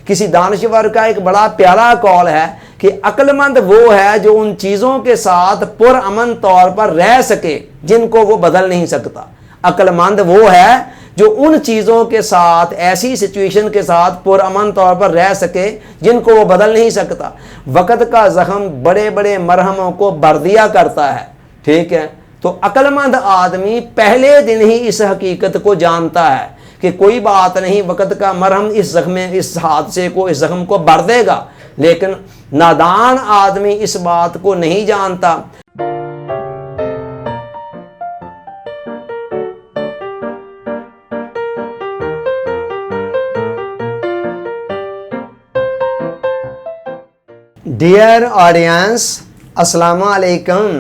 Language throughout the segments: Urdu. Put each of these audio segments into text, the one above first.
کسی دانشور کا ایک بڑا پیارا قول ہے کہ عقل مند وہ ہے جو ان چیزوں کے ساتھ پرامن طور پر رہ سکے جن کو وہ بدل نہیں سکتا۔ عقل مند وہ ہے جو ان چیزوں کے ساتھ، ایسی سچویشن کے ساتھ پرامن طور پر رہ سکے جن کو وہ بدل نہیں سکتا۔ وقت کا زخم بڑے بڑے مرہموں کو بھر دیا کرتا ہے، ٹھیک ہے؟ تو عقل مند آدمی پہلے دن ہی اس حقیقت کو جانتا ہے کہ کوئی بات نہیں، وقت کا مرہم اس حادثے کو، اس زخم کو بھر دے گا، لیکن نادان آدمی اس بات کو نہیں جانتا۔ ڈیئر آڈینس، السلام علیکم۔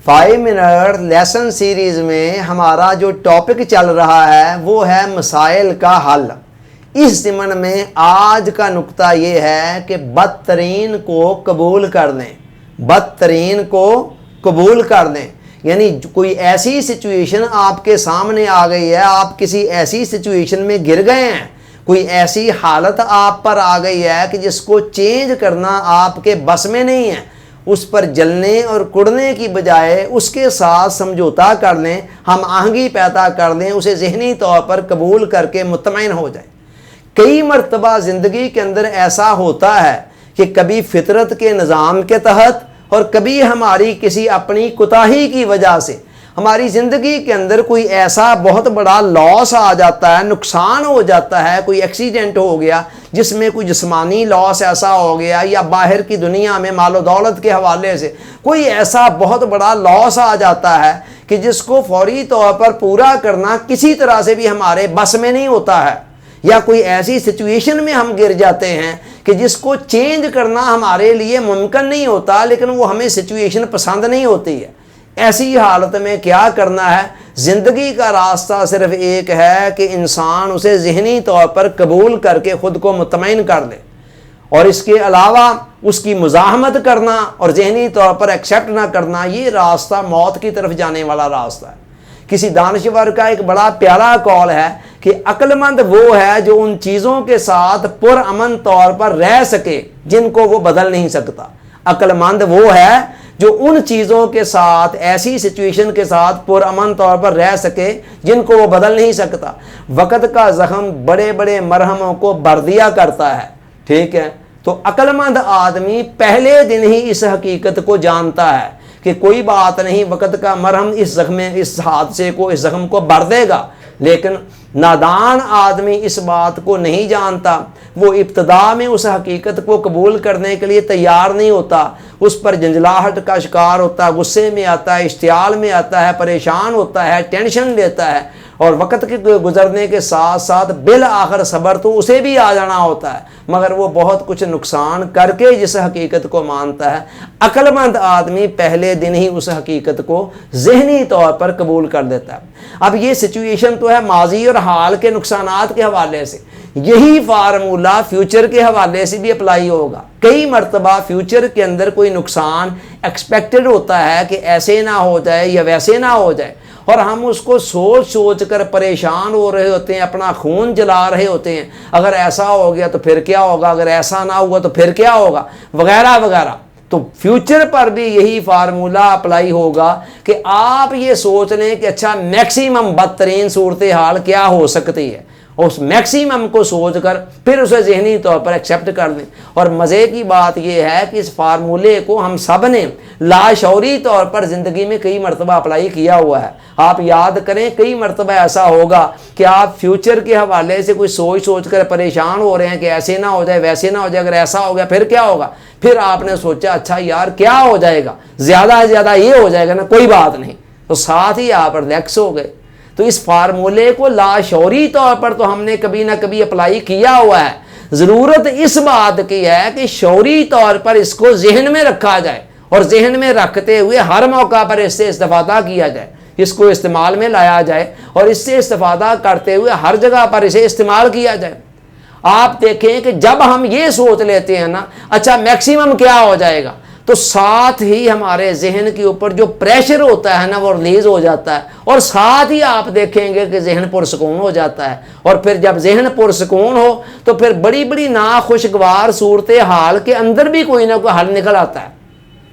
5 منٹ لیسن سیریز میں ہمارا جو ٹاپک چل رہا ہے وہ ہے مسائل کا حل۔ اس ضمن میں آج کا نقطہ یہ ہے کہ بدترین کو قبول کر دیں، بدترین کو قبول کر دیں۔ یعنی کوئی ایسی سچویشن آپ کے سامنے آ گئی ہے، آپ کسی ایسی سچویشن میں گر گئے ہیں، کوئی ایسی حالت آپ پر آ گئی ہے کہ جس کو چینج کرنا آپ کے بس میں نہیں ہے، اس پر جلنے اور کڑنے کی بجائے اس کے ساتھ سمجھوتا کر لیں، ہم آہنگی پیدا کر لیں، اسے ذہنی طور پر قبول کر کے مطمئن ہو جائیں۔ کئی مرتبہ زندگی کے اندر ایسا ہوتا ہے کہ کبھی فطرت کے نظام کے تحت اور کبھی ہماری کسی اپنی کوتاہی کی وجہ سے ہماری زندگی کے اندر کوئی ایسا بہت بڑا لاس آ جاتا ہے، نقصان ہو جاتا ہے، کوئی ایکسیڈنٹ ہو گیا جس میں کوئی جسمانی لاس ایسا ہو گیا، یا باہر کی دنیا میں مال و دولت کے حوالے سے کوئی ایسا بہت بڑا لاس آ جاتا ہے کہ جس کو فوری طور پر پورا کرنا کسی طرح سے بھی ہمارے بس میں نہیں ہوتا ہے، یا کوئی ایسی سچویشن میں ہم گر جاتے ہیں کہ جس کو چینج کرنا ہمارے لیے ممکن نہیں ہوتا، لیکن وہ ہمیں سچویشن پسند نہیں ہوتی ہے۔ ایسی حالت میں کیا کرنا ہے؟ زندگی کا راستہ صرف ایک ہے کہ انسان اسے ذہنی طور پر قبول کر کے خود کو مطمئن کر لے، اور اس کے علاوہ اس کی مزاحمت کرنا اور ذہنی طور پر ایکسیپٹ نہ کرنا، یہ راستہ موت کی طرف جانے والا راستہ ہے۔ کسی دانشور کا ایک بڑا پیارا قول ہے کہ عقل مند وہ ہے جو ان چیزوں کے ساتھ پرامن طور پر رہ سکے جن کو وہ بدل نہیں سکتا۔ عقل مند وہ ہے جو ان چیزوں کے ساتھ، ایسی سچویشن کے ساتھ پرامن طور پر رہ سکے جن کو وہ بدل نہیں سکتا۔ وقت کا زخم بڑے بڑے مرہموں کو بھر دیا کرتا ہے، ٹھیک ہے؟ تو عقل مند آدمی پہلے دن ہی اس حقیقت کو جانتا ہے کہ کوئی بات نہیں، وقت کا مرہم اس حادثے کو، اس زخم کو بھر دے گا، لیکن نادان آدمی اس بات کو نہیں جانتا۔ وہ ابتدا میں اس حقیقت کو قبول کرنے کے لیے تیار نہیں ہوتا، اس پر جنجلاہٹ کا شکار ہوتا ہے، غصے میں آتا ہے، اشتعال میں آتا ہے، پریشان ہوتا ہے، ٹینشن لیتا ہے، اور وقت کے گزرنے کے ساتھ ساتھ بالآخر صبر تو اسے بھی آ جانا ہوتا ہے، مگر وہ بہت کچھ نقصان کر کے جس حقیقت کو مانتا ہے۔ عقل مند آدمی پہلے دن ہی اس حقیقت کو ذہنی طور پر قبول کر دیتا ہے۔ اب یہ سچویشن تو ہے ماضی اور حال کے نقصانات کے حوالے سے، یہی فارمولہ فیوچر کے حوالے سے بھی اپلائی ہوگا۔ کئی مرتبہ فیوچر کے اندر کوئی نقصان ایکسپیکٹڈ ہوتا ہے کہ ایسے نہ ہو جائے یا ویسے نہ ہو جائے، اور ہم اس کو سوچ سوچ کر پریشان ہو رہے ہوتے ہیں، اپنا خون جلا رہے ہوتے ہیں، اگر ایسا ہو گیا تو پھر کیا ہوگا، اگر ایسا نہ ہوا تو پھر کیا ہوگا، وغیرہ وغیرہ۔ تو فیوچر پر بھی یہی فارمولہ اپلائی ہوگا کہ آپ یہ سوچ لیں کہ اچھا میکسیمم بدترین صورتحال کیا ہو سکتی ہے، اس میکسیمم کو سوچ کر پھر اسے ذہنی طور پر ایکسیپٹ کر دیں۔ اور مزے کی بات یہ ہے کہ اس فارمولے کو ہم سب نے لاشعوری طور پر زندگی میں کئی مرتبہ اپلائی کیا ہوا ہے۔ آپ یاد کریں، کئی مرتبہ ایسا ہوگا کہ آپ فیوچر کے حوالے سے کوئی سوچ کر پریشان ہو رہے ہیں کہ ایسے نہ ہو جائے، ویسے نہ ہو جائے، اگر ایسا ہو گیا پھر کیا ہوگا، پھر آپ نے سوچا اچھا یار کیا ہو جائے گا، زیادہ سے زیادہ یہ ہو جائے گا نا، کوئی بات نہیں، تو ساتھ ہی آپ ریلیکس ہو گئے۔ تو اس فارمولے کو لاشعوری طور پر تو ہم نے کبھی نہ کبھی اپلائی کیا ہوا ہے، ضرورت اس بات کی ہے کہ شعوری طور پر اس کو ذہن میں رکھا جائے، اور ذہن میں رکھتے ہوئے ہر موقع پر اس سے استفادہ کیا جائے، اس کو استعمال میں لایا جائے، اور اس سے استفادہ کرتے ہوئے ہر جگہ پر اسے استعمال کیا جائے۔ آپ دیکھیں کہ جب ہم یہ سوچ لیتے ہیں نا اچھا میکسیمم کیا ہو جائے گا، تو ساتھ ہی ہمارے ذہن کے اوپر جو پریشر ہوتا ہے نا وہ ریلیز ہو جاتا ہے، اور ساتھ ہی آپ دیکھیں گے کہ ذہن پرسکون ہو جاتا ہے۔ اور پھر جب ذہن پرسکون ہو تو پھر بڑی بڑی ناخوشگوار صورتحال کے اندر بھی کوئی نہ کوئی حل نکل آتا ہے۔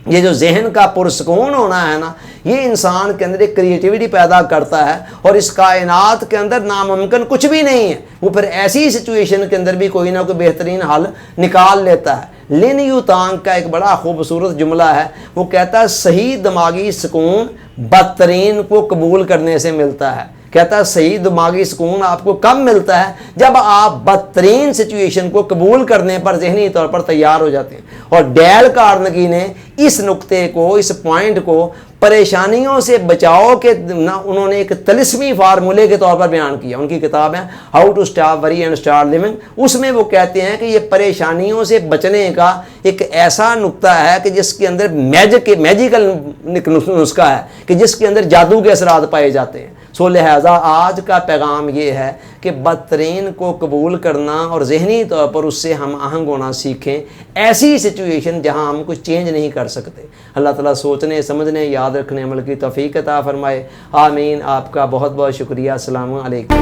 یہ جو ذہن کا پرسکون ہونا ہے نا، یہ انسان کے اندر ایک کریٹیوٹی پیدا کرتا ہے، اور اس کائنات کے اندر ناممکن کچھ بھی نہیں ہے، وہ پھر ایسی سچویشن کے اندر بھی کوئی نہ کوئی بہترین حل نکال لیتا ہے۔ لن یو تانگ کا ایک بڑا خوبصورت جملہ ہے، وہ کہتا ہے صحیح دماغی سکون بدترین کو قبول کرنے سے ملتا ہے۔ کہتا ہے صحیح دماغی سکون آپ کو کب ملتا ہے؟ جب آپ بدترین سچویشن کو قبول کرنے پر ذہنی طور پر تیار ہو جاتے ہیں۔ اور ڈیل کارنگی نے اس نقطے کو، اس پوائنٹ کو پریشانیوں سے بچاؤ کے انہوں نے ایک طلسمی فارمولے کے طور پر بیان کیا۔ ان کی کتاب ہے how to stop worry and start living, اس میں وہ کہتے ہیں کہ یہ پریشانیوں سے بچنے کا ایک ایسا نقطہ ہے کہ جس کے اندر میجیکل نسخہ ہے، کہ جس کے اندر جادو کے اثرات پائے جاتے ہیں۔ سو لہٰذا آج کا پیغام یہ ہے کہ بدترین کو قبول کرنا اور ذہنی طور پر اس سے ہم آہنگ ہونا سیکھیں، ایسی سچویشن جہاں ہم کچھ چینج نہیں کر سکتے۔ اللہ تعالیٰ سوچنے سمجھنے یاد رکھنے عمل کی توفیق عطا فرمائے، آمین۔ آپ کا بہت بہت شکریہ۔ السلام علیکم۔